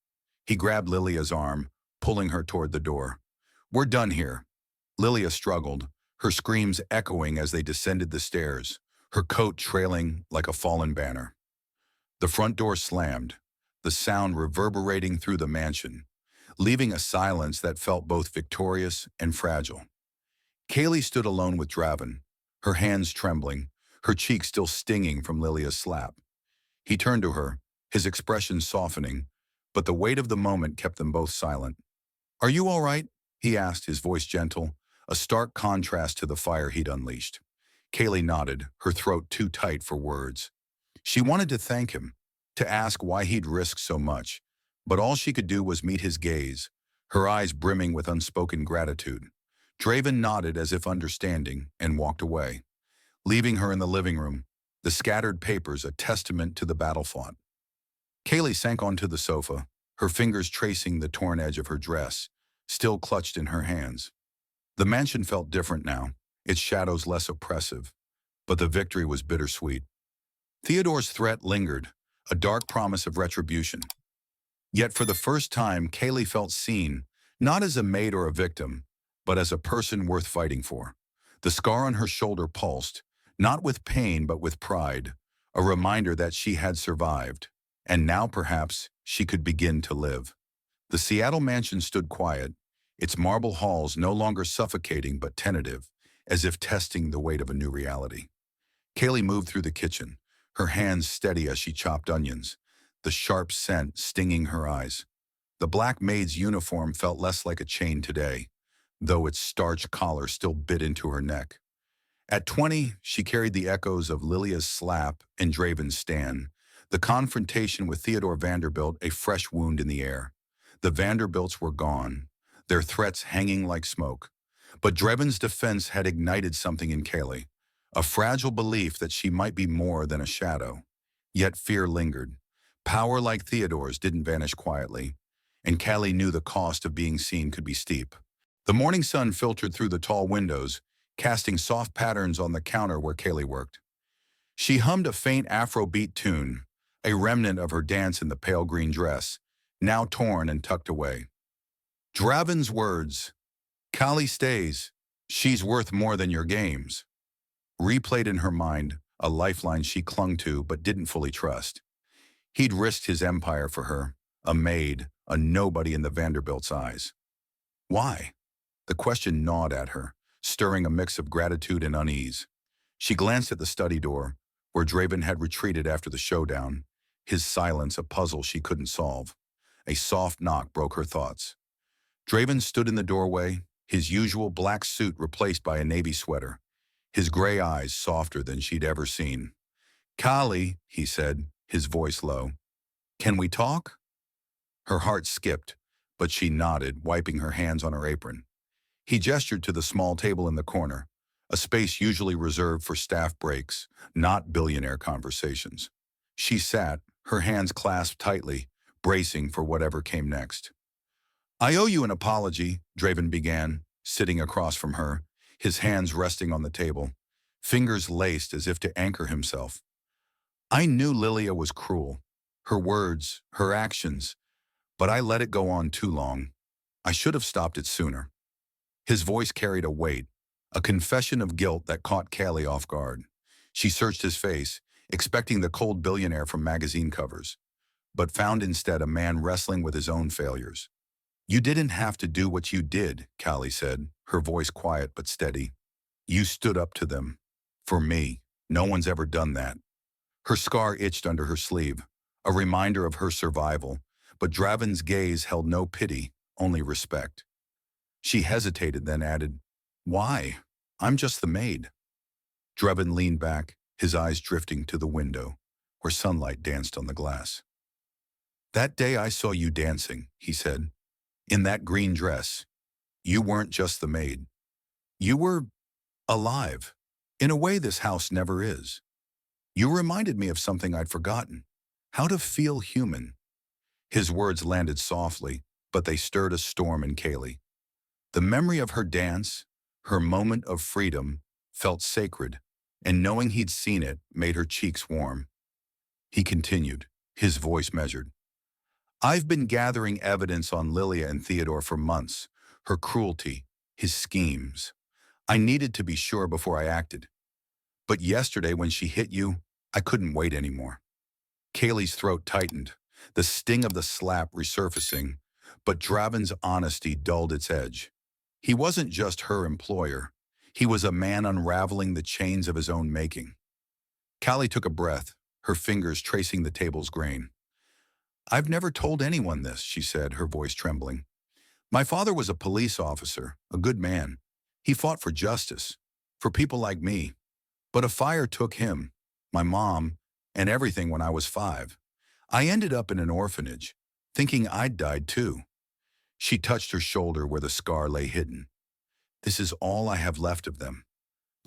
He grabbed Lilia's arm, pulling her toward the door. We're done here. Lilia struggled, her screams echoing as they descended the stairs, her coat trailing like a fallen banner. The front door slammed, the sound reverberating through the mansion, leaving a silence that felt both victorious and fragile. Kaylee stood alone with Draven, her hands trembling, her cheeks still stinging from Lilia's slap. He turned to her, his expression softening, but the weight of the moment kept them both silent. Are you all right? He asked, his voice gentle, a stark contrast to the fire he'd unleashed. Kaylee nodded, her throat too tight for words. She wanted to thank him, to ask why he'd risked so much, but all she could do was meet his gaze, her eyes brimming with unspoken gratitude. Draven nodded as if understanding and walked away, leaving her in the living room, the scattered papers a testament to the battle fought. Kaylee sank onto the sofa, her fingers tracing the torn edge of her dress, still clutched in her hands. The mansion felt different now, its shadows less oppressive, but the victory was bittersweet. Theodore's threat lingered, a dark promise of retribution. Yet for the first time, Kaylee felt seen, not as a maid or a victim, but as a person worth fighting for. The scar on her shoulder pulsed, not with pain but with pride, a reminder that she had survived, and now perhaps she could begin to live. The Seattle mansion stood quiet, its marble halls no longer suffocating but tentative, as if testing the weight of a new reality. Kaylee moved through the kitchen, her hands steady as she chopped onions, the sharp scent stinging her eyes. The black maid's uniform felt less like a chain today, though its starched collar still bit into her neck. At 20, she carried the echoes of Lilia's slap and Draven's stand, the confrontation with Theodore Vanderbilt a fresh wound in the air. The Vanderbilts were gone, their threats hanging like smoke. But Draven's defense had ignited something in Kaylee, a fragile belief that she might be more than a shadow. Yet fear lingered. Power like Theodore's didn't vanish quietly, and Callie knew the cost of being seen could be steep. The morning sun filtered through the tall windows, casting soft patterns on the counter where Kaylee worked. She hummed a faint Afrobeat tune, a remnant of her dance in the pale green dress, now torn and tucked away. Draven's words, "Callie stays, she's worth more than your games," replayed in her mind, a lifeline she clung to but didn't fully trust. He'd risked his empire for her, a maid, a nobody in the Vanderbilt's eyes. Why? The question gnawed at her, stirring a mix of gratitude and unease. She glanced at the study door, where Draven had retreated after the showdown, his silence a puzzle she couldn't solve. A soft knock broke her thoughts. Draven stood in the doorway, his usual black suit replaced by a navy sweater, his gray eyes softer than she'd ever seen. "Callie," he said, his voice low. "Can we talk?" Her heart skipped, but she nodded, wiping her hands on her apron. He gestured to the small table in the corner, a space usually reserved for staff breaks, not billionaire conversations. She sat, her hands clasped tightly, bracing for whatever came next. "I owe you an apology," Draven began, sitting across from her, his hands resting on the table, fingers laced as if to anchor himself. "I knew Lilia was cruel, her words, her actions, but I let it go on too long. I should have stopped it sooner." His voice carried a weight, a confession of guilt that caught Callie off guard. She searched his face, expecting the cold billionaire from magazine covers, but found instead a man wrestling with his own failures. "You didn't have to do what you did," Callie said, her voice quiet but steady. "You stood up to them. For me, no one's ever done that." Her scar itched under her sleeve, a reminder of her survival, but Draven's gaze held no pity, only respect. She hesitated, then added, "Why? I'm just the maid." Draven leaned back, his eyes drifting to the window, where sunlight danced on the glass. "That day I saw you dancing," he said, "in that green dress. You weren't just the maid. You were alive, in a way this house never is. You reminded me of something I'd forgotten, how to feel human." His words landed softly, but they stirred a storm in Callie. The memory of her dance, her moment of freedom, felt sacred, and knowing he'd seen it made her cheeks warm. He continued, his voice measured. "I've been gathering evidence on Lilia and Theodore for months, her cruelty, his schemes. I needed to be sure before I acted. But yesterday when she hit you, I couldn't wait anymore." Kaylee's throat tightened, the sting of the slap resurfacing, but Draven's honesty dulled its edge. He wasn't just her employer. He was a man unraveling the chains of his own making. Callie took a breath, her fingers tracing the table's grain. "I've never told anyone this," she said, her voice trembling. "My father was a police officer, a good man. He fought for justice, for people like me. But a fire took him, my mom, and everything when I was 5. I ended up in an orphanage, thinking I'd died too." She touched her shoulder where the scar lay hidden. "This is all I have left of them.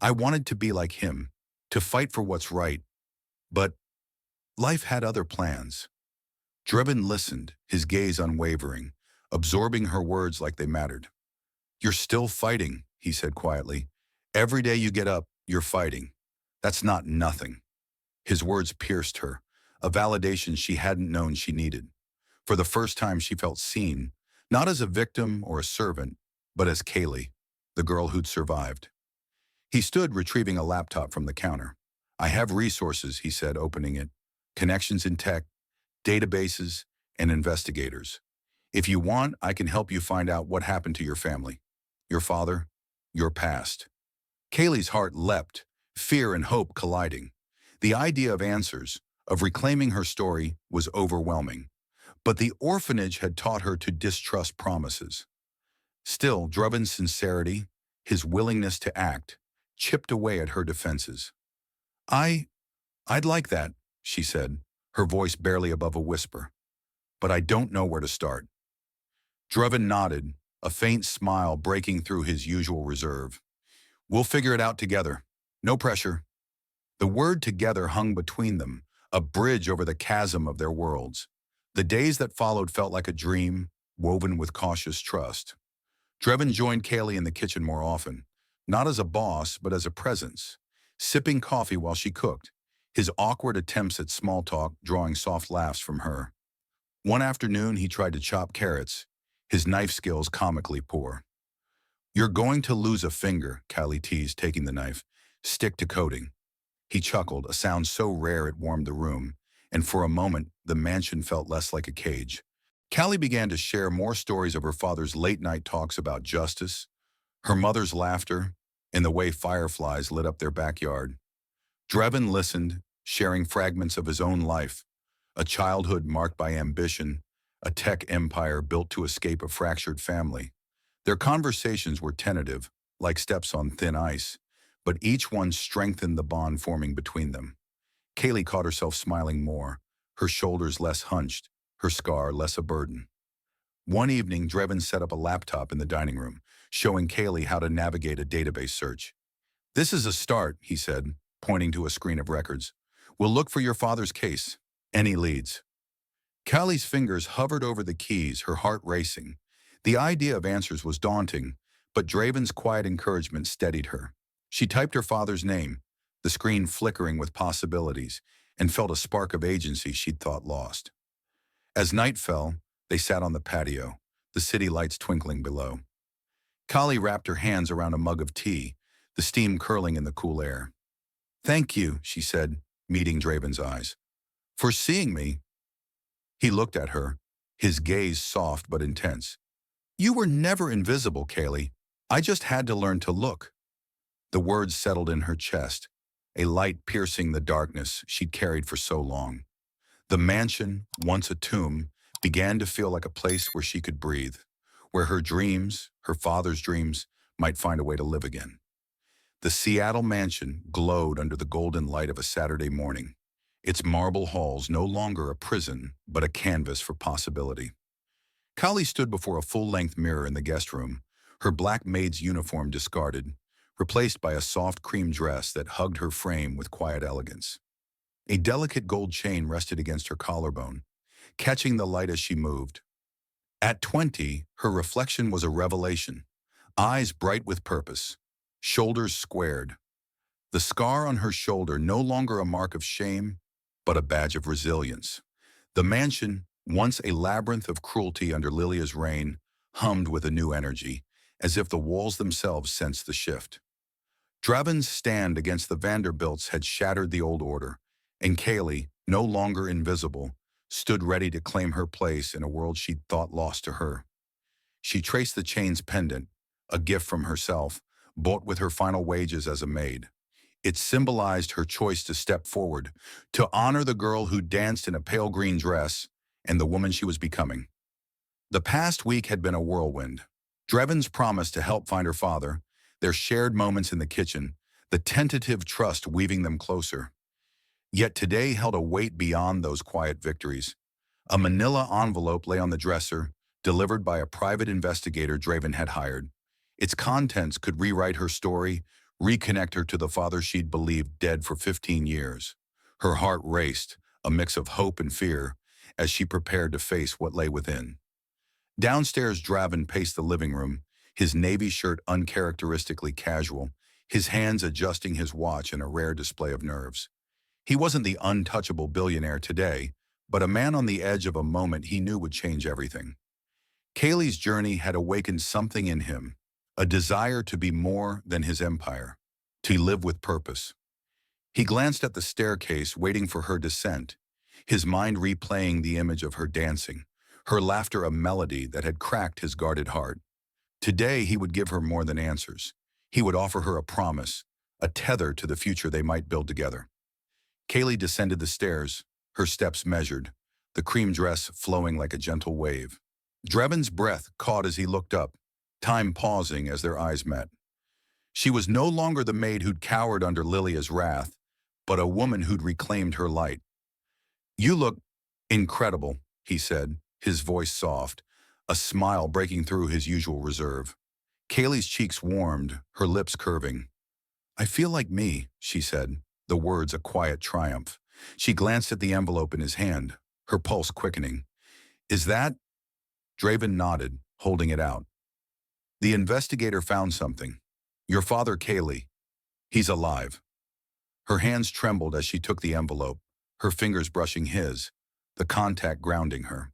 I wanted to be like him, to fight for what's right. But life had other plans." Draven listened, his gaze unwavering, absorbing her words like they mattered. "You're still fighting," he said quietly. Every day you get up, you're fighting. That's not nothing. His words pierced her, a validation she hadn't known she needed. For the first time she felt seen, not as a victim or a servant, but as Kaylee, the girl who'd survived. He stood retrieving a laptop from the counter. I have resources, he said, opening it. Connections in tech, databases, and investigators. If you want, I can help you find out what happened to your family, your father, your past. Kaylee's heart leapt, fear and hope colliding. The idea of answers, of reclaiming her story, was overwhelming. But the orphanage had taught her to distrust promises. Still, Draven's sincerity, his willingness to act, chipped away at her defenses. I'd like that, she said, her voice barely above a whisper. But I don't know where to start. Draven nodded, a faint smile breaking through his usual reserve. We'll figure it out together. No pressure. The word together hung between them, a bridge over the chasm of their worlds. The days that followed felt like a dream, woven with cautious trust. Draven joined Kaylee in the kitchen more often, not as a boss, but as a presence, sipping coffee while she cooked, his awkward attempts at small talk drawing soft laughs from her. One afternoon, he tried to chop carrots, his knife skills comically poor. You're going to lose a finger, Kaylee teased, taking the knife. Stick to coding. He chuckled, a sound so rare it warmed the room, and for a moment, the mansion felt less like a cage. Callie began to share more stories of her father's late-night talks about justice, her mother's laughter, and the way fireflies lit up their backyard. Draven listened, sharing fragments of his own life, a childhood marked by ambition, a tech empire built to escape a fractured family. Their conversations were tentative, like steps on thin ice, but each one strengthened the bond forming between them. Kaylee caught herself smiling more, her shoulders less hunched, her scar less a burden. One evening, Draven set up a laptop in the dining room, showing Kaylee how to navigate a database search. This is a start, he said, pointing to a screen of records. We'll look for your father's case. Any leads? Kaylee's fingers hovered over the keys, her heart racing. The idea of answers was daunting, but Draven's quiet encouragement steadied her. She typed her father's name, the screen flickering with possibilities, and felt a spark of agency she'd thought lost. As night fell, they sat on the patio, the city lights twinkling below. Kaylee wrapped her hands around a mug of tea, the steam curling in the cool air. Thank you, she said, meeting Draven's eyes. For seeing me. He looked at her, his gaze soft but intense. You were never invisible, Kaylee. I just had to learn to look. The words settled in her chest, a light piercing the darkness she'd carried for so long. The mansion, once a tomb, began to feel like a place where she could breathe, where her dreams, her father's dreams, might find a way to live again. The Seattle mansion glowed under the golden light of a Saturday morning, its marble halls no longer a prison, but a canvas for possibility. Kaylee stood before a full-length mirror in the guest room, her black maid's uniform discarded, replaced by a soft cream dress that hugged her frame with quiet elegance. A delicate gold chain rested against her collarbone, catching the light as she moved. At 20, her reflection was a revelation, eyes bright with purpose, shoulders squared. The scar on her shoulder no longer a mark of shame, but a badge of resilience. The mansion, once a labyrinth of cruelty under Lilia's reign, hummed with a new energy, as if the walls themselves sensed the shift. Draven's stand against the Vanderbilts had shattered the old order, and Kaylee, no longer invisible, stood ready to claim her place in a world she'd thought lost to her. She traced the chain's pendant, a gift from herself, bought with her final wages as a maid. It symbolized her choice to step forward, to honor the girl who danced in a pale green dress and the woman she was becoming. The past week had been a whirlwind. Draven's promise to help find her father, their shared moments in the kitchen, the tentative trust weaving them closer. Yet today held a weight beyond those quiet victories. A manila envelope lay on the dresser, delivered by a private investigator Draven had hired. Its contents could rewrite her story, reconnect her to the father she'd believed dead for 15 years. Her heart raced, a mix of hope and fear, as she prepared to face what lay within. Downstairs, Draven paced the living room, his navy shirt uncharacteristically casual, his hands adjusting his watch in a rare display of nerves. He wasn't the untouchable billionaire today, but a man on the edge of a moment he knew would change everything. Kaylee's journey had awakened something in him, a desire to be more than his empire, to live with purpose. He glanced at the staircase, waiting for her descent, his mind replaying the image of her dancing, her laughter a melody that had cracked his guarded heart. Today he would give her more than answers. He would offer her a promise, a tether to the future they might build together. Kaylee descended the stairs, her steps measured, the cream dress flowing like a gentle wave. Draven's breath caught as he looked up, time pausing as their eyes met. She was no longer the maid who'd cowered under Lilia's wrath, but a woman who'd reclaimed her light. "You look incredible," he said, his voice soft, a smile breaking through his usual reserve. Kaylee's cheeks warmed, her lips curving. "I feel like me," she said, the words a quiet triumph. She glanced at the envelope in his hand, her pulse quickening. "Is that?" Draven nodded, holding it out. "The investigator found something. Your father, Kaylee. He's alive." Her hands trembled as she took the envelope, her fingers brushing his, the contact grounding her.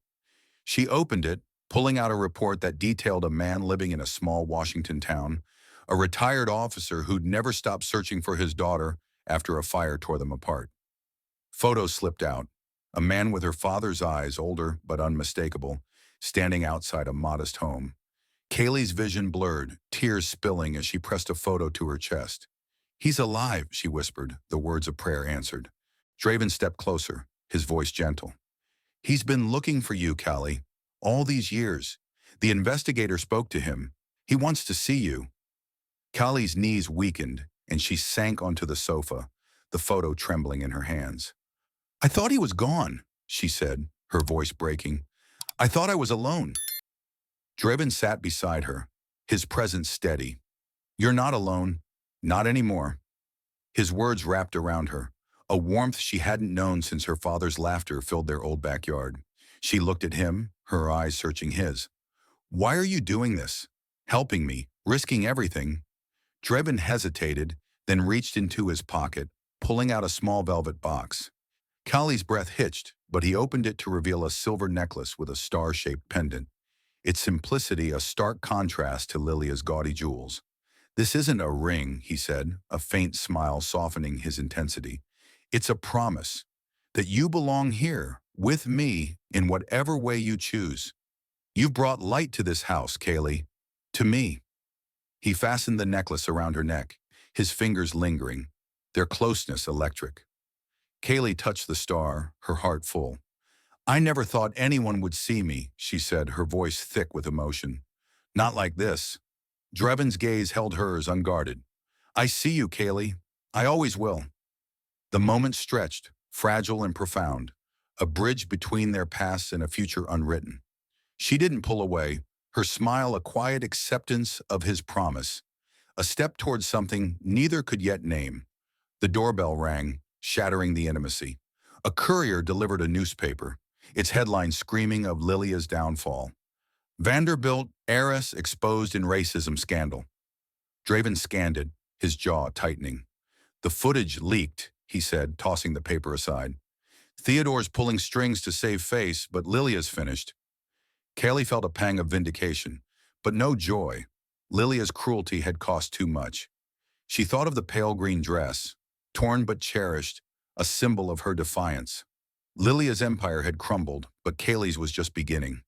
She opened it, pulling out a report that detailed a man living in a small Washington town, a retired officer who'd never stopped searching for his daughter after a fire tore them apart. Photos slipped out, a man with her father's eyes, older but unmistakable, standing outside a modest home. Kaylee's vision blurred, tears spilling as she pressed a photo to her chest. "He's alive," she whispered, the words of prayer answered. Draven stepped closer, his voice gentle. "He's been looking for you, Callie, all these years. The investigator spoke to him. He wants to see you." Callie's knees weakened, and she sank onto the sofa, the photo trembling in her hands. "I thought he was gone," she said, her voice breaking. "I thought I was alone." Draven sat beside her, his presence steady. "You're not alone. Not anymore." His words wrapped around her, a warmth she hadn't known since her father's laughter filled their old backyard. She looked at him, her eyes searching his. "Why are you doing this? Helping me, risking everything?" Draven hesitated, then reached into his pocket, pulling out a small velvet box. Kallie's breath hitched, but he opened it to reveal a silver necklace with a star-shaped pendant, its simplicity a stark contrast to Lilia's gaudy jewels. "This isn't a ring," he said, a faint smile softening his intensity. "It's a promise that you belong here, with me, in whatever way you choose. You've brought light to this house, Kaylee. To me." He fastened the necklace around her neck, his fingers lingering, their closeness electric. Kaylee touched the star, her heart full. "I never thought anyone would see me," she said, her voice thick with emotion. "Not like this." Draven's gaze held hers unguarded. "I see you, Kaylee. I always will." The moment stretched, fragile and profound, a bridge between their pasts and a future unwritten. She didn't pull away, her smile a quiet acceptance of his promise, a step towards something neither could yet name. The doorbell rang, shattering the intimacy. A courier delivered a newspaper, its headline screaming of Lilia's downfall. "Vanderbilt heiress exposed in racism scandal." Draven scanned it, his jaw tightening. "The footage leaked," he said, tossing the paper aside. "Theodore's pulling strings to save face, but Lilia's finished." Kaylee felt a pang of vindication, but no joy. Lilia's cruelty had cost too much. She thought of the pale green dress, torn but cherished, a symbol of her defiance. Lilia's empire had crumbled, but Kaylee's was just beginning.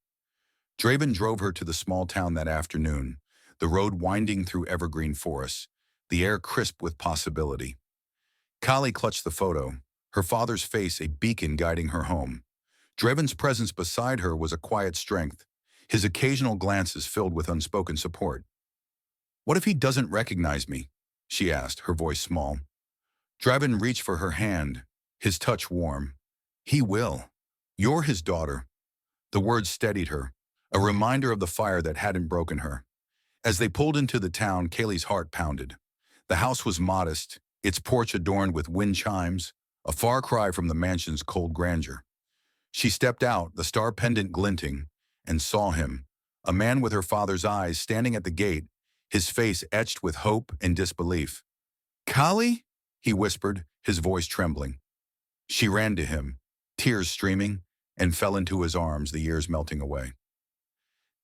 Draven drove her to the small town that afternoon, the road winding through evergreen forests, the air crisp with possibility. Callie clutched the photo, her father's face a beacon guiding her home. Draven's presence beside her was a quiet strength, his occasional glances filled with unspoken support. "What if he doesn't recognize me?" she asked, her voice small. Draven reached for her hand, his touch warm. "He will. You're his daughter." The words steadied her, a reminder of the fire that hadn't broken her. As they pulled into the town, Kaylee's heart pounded. The house was modest, its porch adorned with wind chimes, a far cry from the mansion's cold grandeur. She stepped out, the star pendant glinting, and saw him, a man with her father's eyes standing at the gate, his face etched with hope and disbelief. "Kali?" he whispered, his voice trembling. She ran to him, tears streaming, and fell into his arms, the years melting away.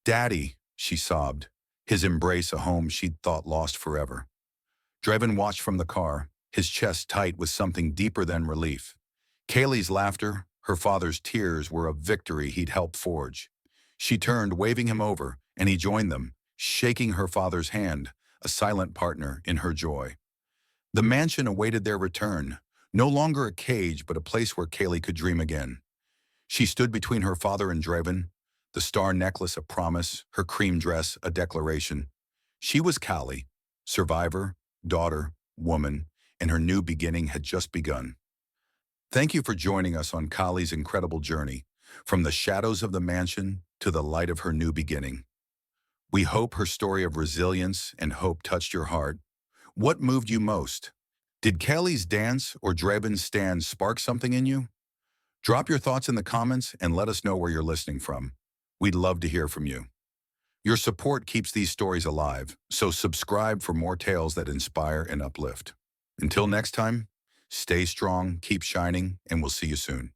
"Daddy," she sobbed, his embrace a home she'd thought lost forever. Draven watched from the car, his chest tight with something deeper than relief. Kaylee's laughter, her father's tears were a victory he'd helped forge. She turned, waving him over, and he joined them, shaking her father's hand, a silent partner in her joy. The mansion awaited their return, no longer a cage but a place where Kaylee could dream again. She stood between her father and Draven, the star necklace a promise, her cream dress a declaration. She was Kali, survivor, daughter, woman, and her new beginning had just begun. Thank you for joining us on Kali's incredible journey, from the shadows of the mansion to the light of her new beginning. We hope her story of resilience and hope touched your heart. What moved you most? Did Kali's dance or Draven's stand spark something in you? Drop your thoughts in the comments and let us know where you're listening from. We'd love to hear from you. Your support keeps these stories alive, so subscribe for more tales that inspire and uplift. Until next time, stay strong, keep shining, and we'll see you soon.